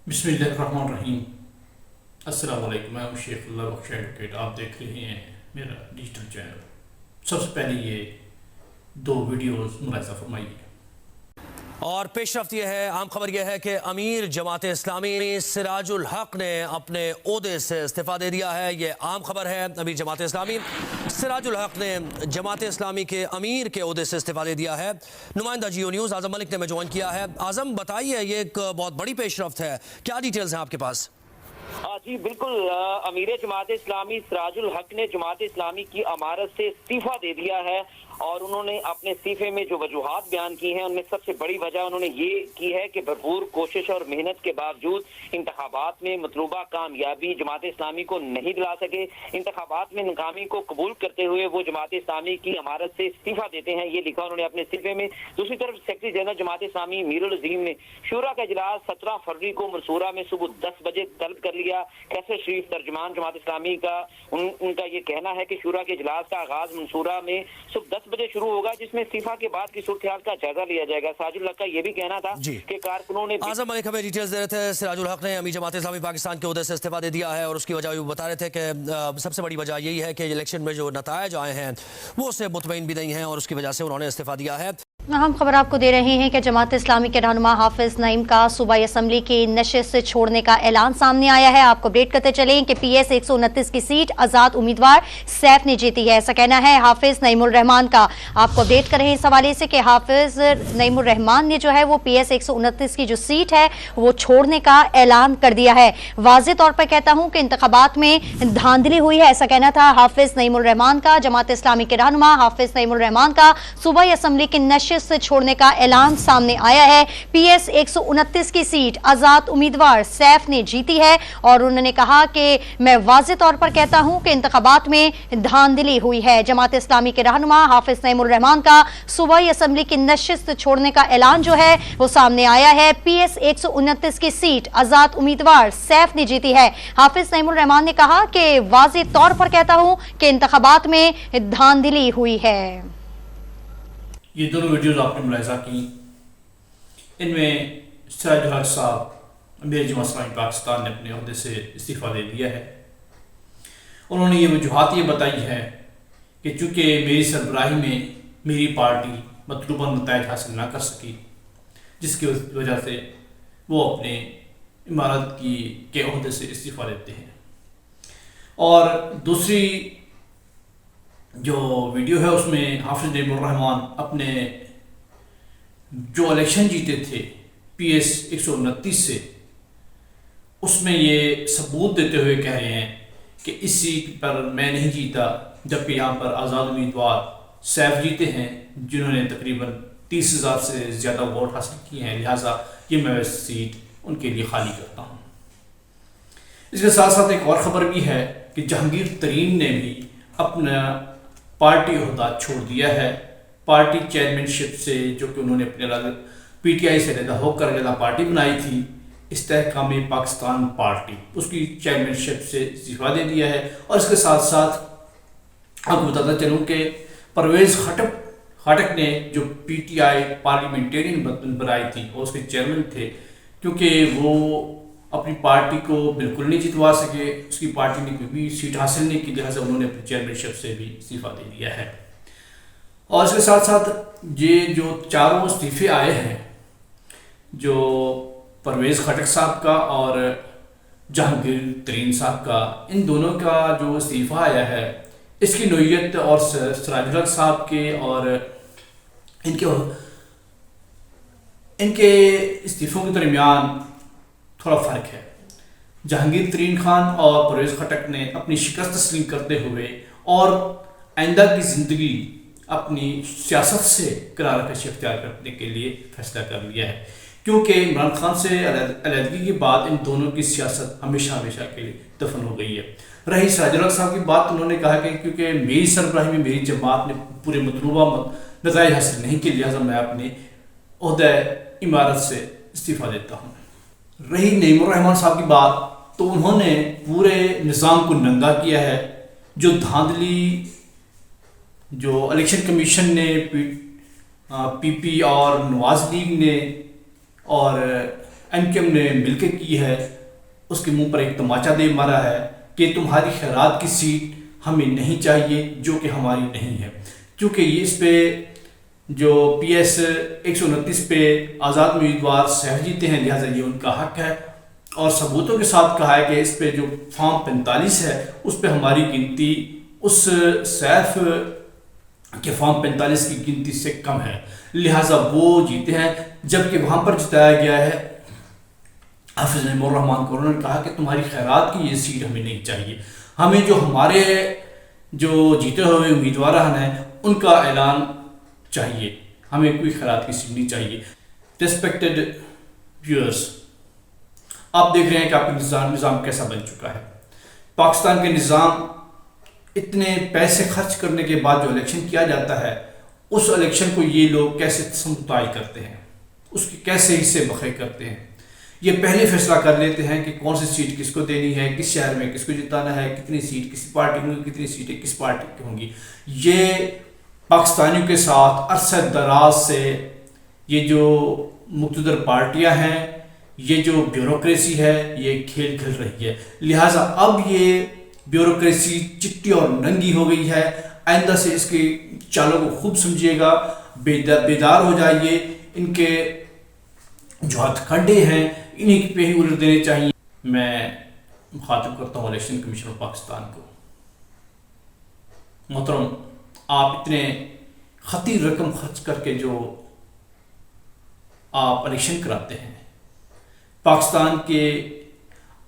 बिस्मिल्लाहिर्रहमानिर्रहीम। अस्सलाम वालेकुम। मैं हूं शेख अब्दुल्ला बख्श एडवोकेट। आप देख रहे हैं मेरा डिजिटल चैनल। सबसे पहले ये दो वीडियोस मुलाहिजा फरमाइए। और पेशरफ्त यह है, आम खबर यह है कि अमीर जमात इस्लामी सिराजुल हक ने अपने ओहदे से इस्तीफ़ा दे दिया है। ये आम खबर है। अमीर जमात इस्लामी सिराजुल हक ने जमात इस्लामी के अमीर के ओहदे से इस्तीफ़ा दे दिया है। नुमाइंदा जियो न्यूज़ आज़म मलिक ने मैं ज्वाइन किया है। आज़म बताइए, ये एक बहुत बड़ी पेशरफ्त है, क्या डिटेल्स हैं आपके पास? जी बिल्कुल, अमीर जमात इस्लामी सिराजुल हक ने जमात इस्लामी की अमारत से इस्तीफा दे दिया है और उन्होंने अपने इस्तीफे में जो वजूहात बयान की हैं उनमें सबसे बड़ी वजह उन्होंने ये की है कि भरपूर कोशिश और मेहनत के बावजूद इंतखाबात में मतलूबा कामयाबी जमात इस्लामी को नहीं दिला सके। इंतखाबात में नाकामी को कबूल करते हुए वो जमात इस्लामी की अमारत से इस्तीफा देते हैं, ये लिखा उन्होंने अपने इस्तीफे में। दूसरी तरफ सेक्रेटरी जनरल जमात इस्लामी मीरुल अजीम ने शूरा का इजलास 17 फरवरी को मंसूरा में सुबह 10 बजे तलब कर लिया। कैसर शरीफ तर्जमान जमात इस्लामी का उनका ये कहना है कि शूरा के इजलास का आगाज मंसूरा में सुबह 10 बजे शुरू होगा, जिसमें इस्तीफा के बाद की सूरत हाल का जायजा लिया जाएगा। सिराजुल हक का ये भी कहना था कि कारकुनों ने आज़म मलिक हमें डिटेल्स दे रहे थे। सिराजुल हक ने अमीर जमात इस्लामी पाकिस्तान के ओहदे से इस्तीफा दे दिया है और उसकी वजह वो बता रहे थे कि सबसे बड़ी वजह यही है कि इलेक्शन में जो नतायज आए हैं वो उससे मुतमईन भी नहीं हैं और उसकी वजह से उन्होंने इस्तीफा दिया है। अहम खबर आपको दे रहे हैं कि जमात इस्लामी के रहनुमा हाफिज नईम का सूबाई असम्बली की नशिस्त से छोड़ने का ऐलान सामने आया है। आपको अपडेट करते चलें कि PS 129 की सीट आजाद उम्मीदवार सैफ ने जीती है, ऐसा कहना है हाफिज नईमुर रहमान का। आपको अपडेट कर रहे हैं इस हवाले से कि हाफिज नईमुर रहमान ने जो है वो PS 129 की जो सीट है वो छोड़ने का ऐलान कर दिया है। वाज़ेह तौर पर कहता हूं कि इंतखाबात में धांधली हुई है, ऐसा कहना था हाफिज नईमुर रहमान का। जमात इस्लामी के रहनुमा हाफिज नईमुर रहमान का सूबाई असम्बली की नशिस्त से छोड़ने का ऐलान सामने आया है। PS 129 की सीट आजाद उम्मीदवार सैफ ने जीती है और उन्होंने कहा कि मैं वाज़ेह तौर पर कहता हूं कि इंतखाबात में धांधली हुई है। जमात इस्लामी के रहनुमा हाफिज नईमुर रहमान का सूबाई असम्बली की नशिस्त छोड़ने का ऐलान जो है वो सामने आया है। PS 129 की सीट आजाद उम्मीदवार सैफ ने जीती है। हाफिज नईमुर रहमान ने कहा कि वाज़ेह तौर पर कहता हूं कि इंतखाबात में धांधली हुई है। ये दोनों वीडियोस आपने मुलाहिजा की, इनमें सिराजुल हक साहब अमीर जमात इस्लामी पाकिस्तान ने अपने ओहदे से इस्तीफ़ा दे दिया है। उन्होंने ये वजूहात ये बताई है कि चूँकि मेरी सरबराही में मेरी पार्टी मतलूबा नताइज हासिल ना कर सकी, जिसकी वजह से वो अपने इमारत के ओहदे से इस्तीफ़ा देते हैं। और दूसरी जो वीडियो है उसमें हाफिज नईमुर रहमान अपने जो इलेक्शन जीते थे PS 129 से, उसमें ये सबूत देते हुए कह रहे हैं कि इस सीट पर मैं नहीं जीता, जबकि यहाँ पर आज़ाद उम्मीदवार सैफ जीते हैं जिन्होंने तकरीबन 30,000 से ज़्यादा वोट हासिल किए हैं, लिहाजा ये मैं सीट उनके लिए खाली करता हूँ। इसके साथ साथ एक और ख़बर भी है कि जहांगीर तरीन ने भी अपना पार्टी ओहदा छोड़ दिया है। पार्टी चेयरमैनशिप से, जो कि उन्होंने अपने PTI से अलग होकर अलग पार्टी बनाई थी, इस्तेहकाम पाकिस्तान पार्टी, उसकी चेयरमैनशिप से इस्तीफा दे दिया है। और इसके साथ साथ आपको बताता चलूँ कि परवेज़ खटक ने जो PTI पार्लियामेंटेरियन बनाई थी और उसके चेयरमैन थे, क्योंकि वो अपनी पार्टी को बिल्कुल नहीं जितवा सके, उसकी पार्टी ने कोई भी सीट हासिल नहीं की, लिहाजा उन्होंने अपनी चेयरमैनशिप से भी इस्तीफ़ा दे दिया है। और इसके साथ साथ ये जो चारों इस्तीफ़े आए हैं, जो परवेज़ खटक साहब का और जहांगीर तरीन साहब का, इन दोनों का जो इस्तीफ़ा आया है, इसकी नोयत और सिराजुल हक साहब के और इनके इस्तीफ़ों के दरमियान थोड़ा फ़र्क है। जहांगीर तरीन खान और परवेज़ खटक ने अपनी शिकस्त तस्लीम करते हुए और आइंदा की ज़िंदगी अपनी सियासत से करारकशी इख्तियार करने के लिए फैसला कर लिया है, क्योंकि इमरान खान से अलहदगी के बाद इन दोनों की सियासत हमेशा हमेशा के लिए दफन हो गई है। रही सिराजुल हक साहब की बात, उन्होंने कहा कि क्योंकि मेरी सरबराही में मेरी जमात ने पूरे मतलूबा नताइज हासिल नहीं किए, लिहाजा मैं अपने ओहदा इमारत से इस्तीफ़ा देता हूँ। रही नईमुर रहमान साहब की बात, तो उन्होंने पूरे निज़ाम को नंगा किया है। जो धांधली जो इलेक्शन कमीशन ने PP और नवाज लीग ने और MQM نے مل کے کی ہے، اس کے منہ پر ایک تماچا دے مارا ہے کہ تمہاری خیرات کی سیٹ ہمیں نہیں چاہیے، جو کہ ہماری نہیں ہے، کیونکہ یہ اس پہ جو PS 129 پہ آزاد امیدوار سیف جیتے ہیں، لہٰذا یہ ان کا حق ہے، اور ثبوتوں کے ساتھ کہا ہے کہ اس پہ جو فارم 45 ہے اس پہ ہماری گنتی اس سیف کے فارم 45 کی گنتی سے کم ہے، لہٰذا وہ جیتے ہیں، جبکہ وہاں پر جتایا گیا ہے حافظ نعیم الرحمان کو، انہوں نے کہا کہ تمہاری خیرات کی یہ سیٹ ہمیں نہیں چاہیے، ہمیں جو ہمارے جو جیتے ہوئے امیدواران ہیں ان کا اعلان چاہیے، ہمیں کوئی خیرات کی سیٹ نہیں چاہیے۔ ریسپیکٹڈ ویورز، آپ دیکھ رہے ہیں کہ آپ کا نظام کیسا بن چکا ہے۔ پاکستان کے نظام اتنے پیسے خرچ کرنے کے بعد جو الیکشن کیا جاتا ہے، اس الیکشن کو یہ لوگ کیسے سمتائی کرتے ہیں، اس کے کیسے حصے بخے کرتے ہیں۔ یہ پہلے فیصلہ کر لیتے ہیں کہ کون سی سیٹ کس کو دینی ہے، کس شہر میں کس کو جتانا ہے، کتنی سیٹ کس پارٹی ہوں گی، کتنی سیٹیں کس پارٹی کی ہوں گی۔ یہ پاکستانیوں کے ساتھ عرصہ دراز سے یہ جو مقتدر پارٹیاں ہیں، یہ جو بیوروکریسی ہے، یہ کھیل کھیل رہی ہے، لہٰذا اب یہ بیوروکریسی چٹی اور ننگی ہو گئی ہے۔ آئندہ سے اس کی چالوں کو خوب سمجھیے گا، بیدار ہو جائیے، ان کے جو ہتھ کنڈے ہیں انہیں پہ ہی الٹ دینے چاہیے۔ میں مخاطب کرتا ہوں الیکشن کمیشن آف پاکستان کو، محترم آپ اتنے خطیر رقم خرچ کر کے جو آپ الیکشن کراتے ہیں، پاکستان کے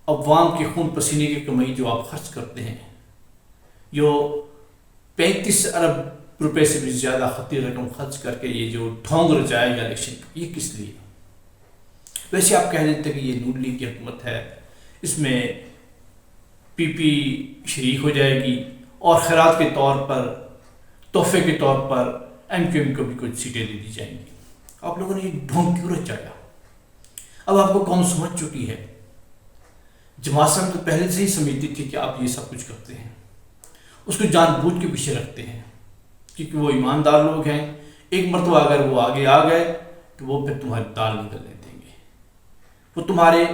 عوام کے خون پسینے کی کمائی جو آپ خرچ کرتے ہیں، جو 35 ارب روپے سے بھی زیادہ خطیر رقم خرچ کر کے یہ جو ڈھونگ رچایا گیا الیکشن کا، یہ کس لیے؟ ویسے آپ کہہ دیتے کہ یہ نون لیگ کی حکومت ہے، اس میں PP شریک ہو جائے گی اور خیرات کے طور پر، تحفے کے طور پر MQM کو بھی کچھ سیٹیں دے دی جائیں گی۔ آپ لوگوں نے یہ ڈھونگ کیوں رچایا؟ اب آپ کو قوم سمجھ چکی ہے۔ جماعت اسلامی تو پہلے سے ہی سمجھتی تھی کہ آپ یہ سب کچھ کرتے ہیں، اس کو جان بوجھ کے پیچھے رکھتے ہیں، کیونکہ وہ ایماندار لوگ ہیں۔ ایک مرتبہ اگر وہ آگے آ گئے تو وہ پھر تمہاری دال نکلنے دیں گے، وہ تمہارے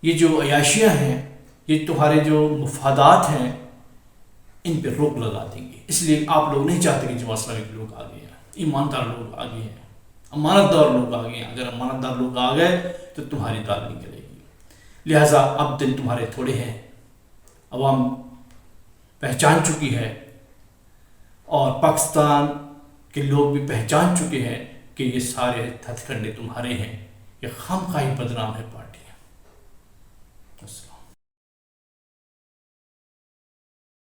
یہ جو عیاشیاں ہیں، یہ تمہارے جو مفادات ہیں، ان پہ روک لگا دیں گے۔ اس لیے آپ لوگ نہیں چاہتے کہ جماعت اسلامی کے لوگ آگے ہیں، ایماندار لوگ آگے ہیں، امانت دار لوگ آگے ہیں۔ اگر امانت دار لوگ آ گئے تو تمہاری دال نکلے گی، لہٰذا اب دن تمہارے تھوڑے ہیں، عوام پہچان چکی ہے اور پاکستان کے لوگ بھی پہچان چکے ہیں کہ یہ سارے ہتھ کنڈے تمہارے ہیں، یہ خامخواہی بدنام ہے پارٹیاں۔